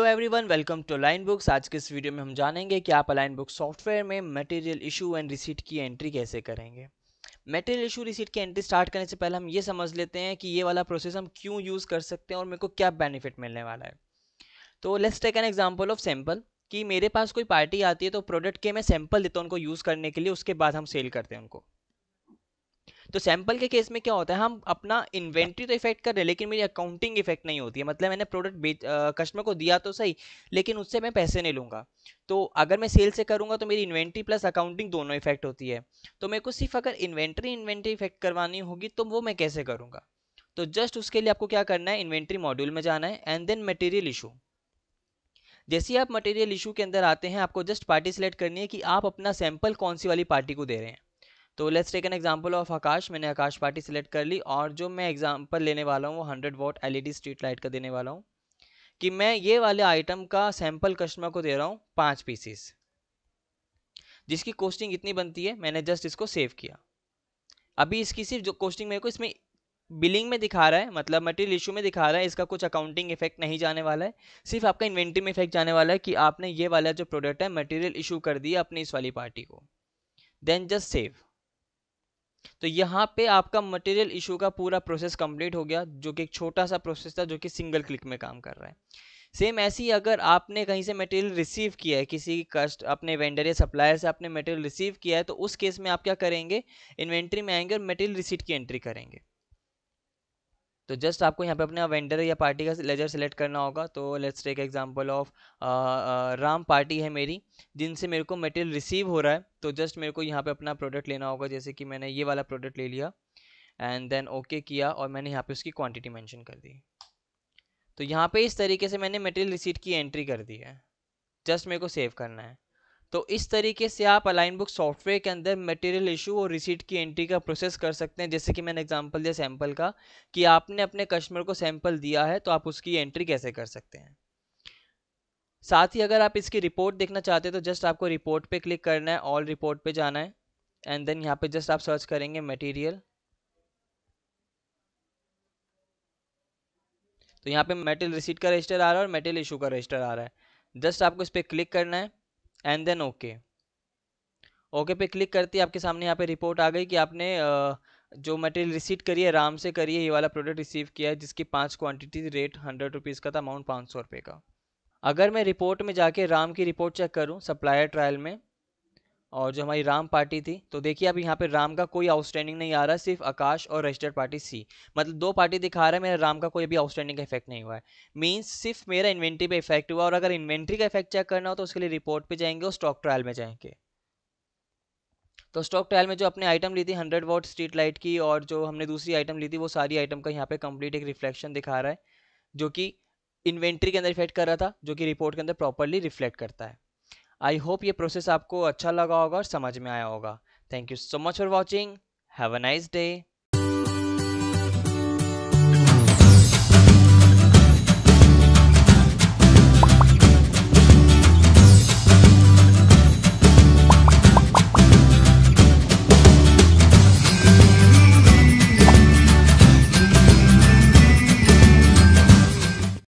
Everyone, welcome to Align Books. आज के इस वीडियो में हम जानेंगे कि आप अलाइन बुक सॉफ्टवेयर में मटेरियल इशू एंड रिसीट की एंट्री कैसे करेंगे। मटेरियल इशू रिसीट की एंट्री स्टार्ट करने से पहले हम ये समझ लेते हैं कि ये वाला प्रोसेस हम क्यों यूज़ कर सकते हैं और मेरे को क्या बेनिफिट मिलने वाला है। तो let's take an example of sample कि मेरे पास कोई पार्टी आती है तो प्रोडक्ट के मैं सैंपल देता हूँ उनको यूज़ करने के लिए, उसके बाद हम सेल करते हैं उनको। तो सैंपल के केस में क्या होता है, हम अपना इन्वेंट्री तो इफेक्ट कर रहे हैं लेकिन मेरी अकाउंटिंग इफेक्ट नहीं होती है। मतलब मैंने प्रोडक्ट कस्टमर को दिया तो सही, लेकिन उससे मैं पैसे नहीं लूंगा। तो अगर मैं सेल से करूंगा तो मेरी इन्वेंट्री प्लस अकाउंटिंग दोनों इफेक्ट होती है। तो मेरे को सिर्फ अगर इन्वेंट्री इफेक्ट करवानी होगी तो वो मैं कैसे करूंगा। तो जस्ट उसके लिए आपको क्या करना है, इन्वेंट्री मॉड्यूल में जाना है एंड देन मटेरियल इशू। जैसे ही आप मटेरियल इशू के अंदर आते हैं, आपको जस्ट पार्टी सेलेक्ट करनी है कि आप अपना सैंपल कौन सी वाली पार्टी को दे रहे हैं। तो let's take an example of Akash. मैंने आकाश पार्टी सिलेक्ट कर ली और जो मैं एग्जांपल लेने वाला हूँ वो 100 वॉट एलईडी स्ट्रीट लाइट का देने वाला हूँ कि मैं ये वाले आइटम का सैंपल कस्टमर को दे रहा हूँ 5 पीसीस, जिसकी कॉस्टिंग इतनी बनती है। मैंने जस्ट इसको सेव किया। अभी इसकी सिर्फ जो कॉस्टिंग मेरे को इसमें बिलिंग में दिखा रहा है, मतलब मटेरियल इशू में दिखा रहा है, इसका कुछ अकाउंटिंग इफेक्ट नहीं जाने वाला है। सिर्फ आपका इन्वेंट्री में इफेक्ट जाने वाला है कि आपने ये वाला जो प्रोडक्ट है मटेरियल इशू कर दिया अपनी इस वाली पार्टी को। Then just save. तो यहाँ पे आपका मटेरियल इशू का पूरा प्रोसेस कंप्लीट हो गया, जो कि एक छोटा सा प्रोसेस था जो कि सिंगल क्लिक में काम कर रहा है। सेम ऐसे ही अगर आपने कहीं से मटेरियल रिसीव किया है, किसी कस्ट अपने वेंडर या सप्लायर से आपने मटेरियल रिसीव किया है, तो उस केस में आप क्या करेंगे, इन्वेंट्री में आएंगे और मटेरियल रिसीट की एंट्री करेंगे। तो जस्ट आपको यहाँ पे अपना वेंडर या पार्टी का लेजर सेलेक्ट करना होगा। तो let's take example of Ram party है मेरी, जिनसे मेरे को मटेरियल रिसीव हो रहा है। तो जस्ट मेरे को यहाँ पे अपना प्रोडक्ट लेना होगा, जैसे कि मैंने ये वाला प्रोडक्ट ले लिया एंड देन ओके किया और मैंने यहाँ पे उसकी क्वांटिटी मेंशन कर दी। तो यहाँ पे इस तरीके से मैंने मटेरियल रिसीट की एंट्री कर दी है। जस्ट मेरे को सेव करना है। तो इस तरीके से आप अलाइन बुक सॉफ्टवेयर के अंदर मटेरियल इशू और रिसीट की एंट्री का प्रोसेस कर सकते हैं। जैसे कि मैंने एग्जांपल दिया सैंपल का कि आपने अपने कस्टमर को सैंपल दिया है तो आप उसकी एंट्री कैसे कर सकते हैं। साथ ही अगर आप इसकी रिपोर्ट देखना चाहते हैं तो जस्ट आपको रिपोर्ट पे क्लिक करना है, ऑल रिपोर्ट पे जाना है एंड देन यहाँ पे जस्ट आप सर्च करेंगे मटेरियल। तो यहाँ पे मटेरियल रिसीट का रजिस्टर आ रहा है और मटेरियल इशू का रजिस्टर आ रहा है। जस्ट आपको इस पर क्लिक करना है एंड देन ओके। ओके पे क्लिक करते ही आपके सामने यहाँ पे रिपोर्ट आ गई कि आपने जो मटेरियल रिसीट करी है राम से करी है, ये वाला प्रोडक्ट रिसीव किया है जिसकी 5 क्वांटिटी, रेट 100 रुपीज़ का था, अमाउंट 500 रुपये का। अगर मैं रिपोर्ट में जाके राम की रिपोर्ट चेक करूँ सप्लायर ट्रायल में, और जो हमारी राम पार्टी थी, तो देखिए अब यहाँ पे राम का कोई आउटस्टैंडिंग नहीं आ रहा, सिर्फ आकाश और रजिस्टर्ड पार्टी सी। मतलब दो पार्टी दिखा रहा है, मेरा राम का कोई भी आउटस्टैंडिंग का इफेक्ट नहीं हुआ है। मीन्स सिर्फ मेरा इन्वेंट्री पे इफेक्ट हुआ। और अगर इन्वेंट्री का इफेक्ट चेक करना हो तो उसके लिए रिपोर्ट पे जाएंगे और स्टॉक ट्रायल में जाएंगे। तो स्टॉक ट्रायल में जो अपने आइटम ली थी 100 वॉट स्ट्रीट लाइट की, और जो हमने दूसरी आइटम ली थी, वो सारी आइटम का यहाँ पे कंप्लीट एक रिफ्लेक्शन दिखा रहा है, जो कि इन्वेंट्री के अंदर इफेक्ट कर रहा था, जो कि रिपोर्ट के अंदर प्रॉपरली रिफ्लेक्ट करता है। आई होप ये प्रोसेस आपको अच्छा लगा होगा और समझ में आया होगा। Thank you so much for watching. Have a nice day.